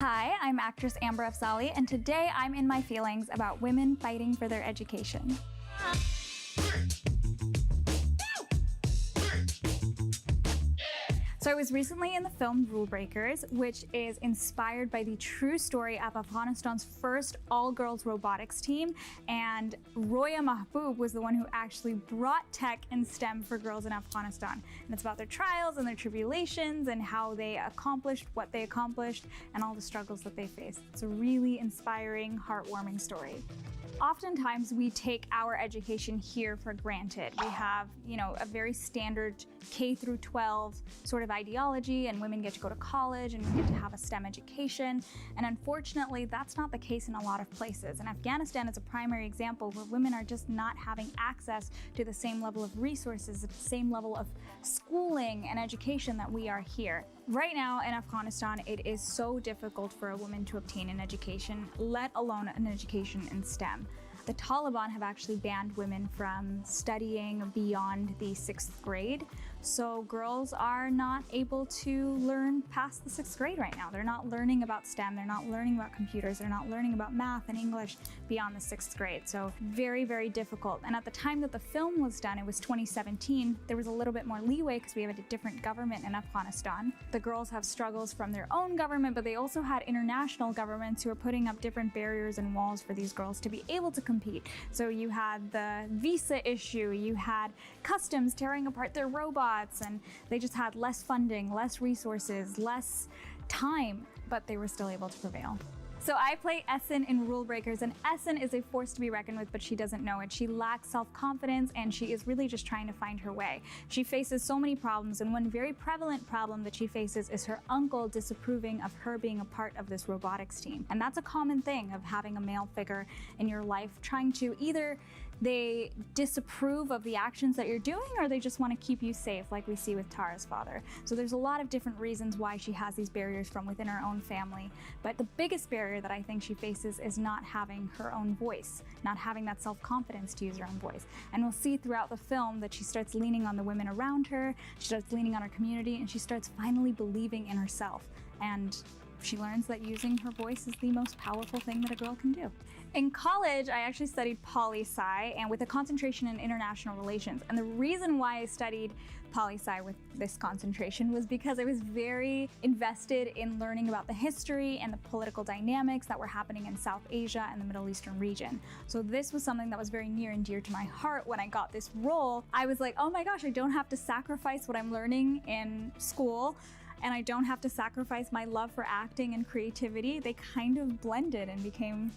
Hi, I'm actress Amber Afzali, and today I'm in my feelings about women fighting for their education. So I was recently in the film Rule Breakers, which is inspired by the true story of Afghanistan's first all-girls robotics team, and Roya Mahbub was the one who actually brought tech and STEM for girls in Afghanistan. And it's about their trials and their tribulations and how they accomplished what they accomplished and all the struggles that they faced. It's a really inspiring, heartwarming story. Oftentimes we take our education here for granted. We have, a very standard K through 12 sort of ideology, and women get to go to college and we get to have a STEM education. And unfortunately, that's not the case in a lot of places. And Afghanistan is a primary example where women are just not having access to the same level of resources, the same level of schooling and education that we are here. Right now in Afghanistan, it is so difficult for a woman to obtain an education, let alone an education in STEM. The Taliban have actually banned women from studying beyond the 6th grade. So girls are not able to learn past the 6th grade right now. They're not learning about STEM, they're not learning about computers, they're not learning about math and English beyond the 6th grade. So very, very difficult. And at the time that the film was done, it was 2017, there was a little bit more leeway because we have a different government in Afghanistan. The girls have struggles from their own government, but they also had international governments who are putting up different barriers and walls for these girls to be able to compete. So you had the visa issue, you had customs tearing apart their robots, and they just had less funding, less resources, less time, but they were still able to prevail. So I play Essen in Rule Breakers, and Essen is a force to be reckoned with, but she doesn't know it. She lacks self-confidence, and she is really just trying to find her way. She faces so many problems, and one very prevalent problem that she faces is her uncle disapproving of her being a part of this robotics team. And that's a common thing of having a male figure in your life trying to either they disapprove of the actions that you're doing, or they just want to keep you safe, like we see with Tara's father. So there's a lot of different reasons why she has these barriers from within her own family. But the biggest barrier that I think she faces is not having her own voice, not having that self-confidence to use her own voice. And we'll see throughout the film that she starts leaning on the women around her, she starts leaning on her community, and she starts finally believing in herself. And she learns that using her voice is the most powerful thing that a girl can do. In college, I actually studied poli-sci, and with a concentration in international relations. And the reason why I studied poli-sci with this concentration was because I was very invested in learning about the history and the political dynamics that were happening in South Asia and the Middle Eastern region. So this was something that was very near and dear to my heart. When I got this role, I was like, oh my gosh, I don't have to sacrifice what I'm learning in school, and I don't have to sacrifice my love for acting and creativity. They kind of blended and became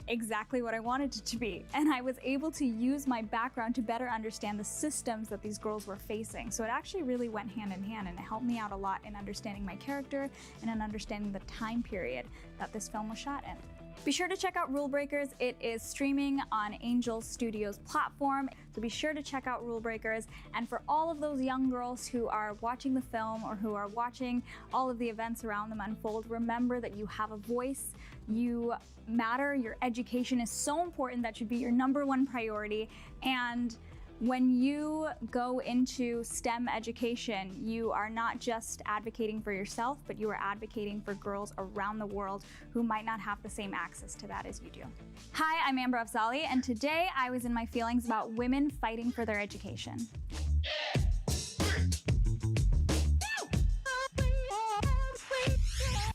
exactly what I wanted it to be. And I was able to use my background to better understand the systems that these girls were facing. So it actually really went hand in hand, and it helped me out a lot in understanding my character and in understanding the time period that this film was shot in. Be sure to check out Rule Breakers. It is streaming on Angel Studios platform. So be sure to check out Rule Breakers. And for all of those young girls who are watching the film or who are watching all of the events around them unfold, remember that you have a voice, you matter, your education is so important. That should be your #1 priority. And when you go into STEM education, you are not just advocating for yourself, but you are advocating for girls around the world who might not have the same access to that as you do. Hi, I'm Amber Afzali, and today I was in my feelings about women fighting for their education.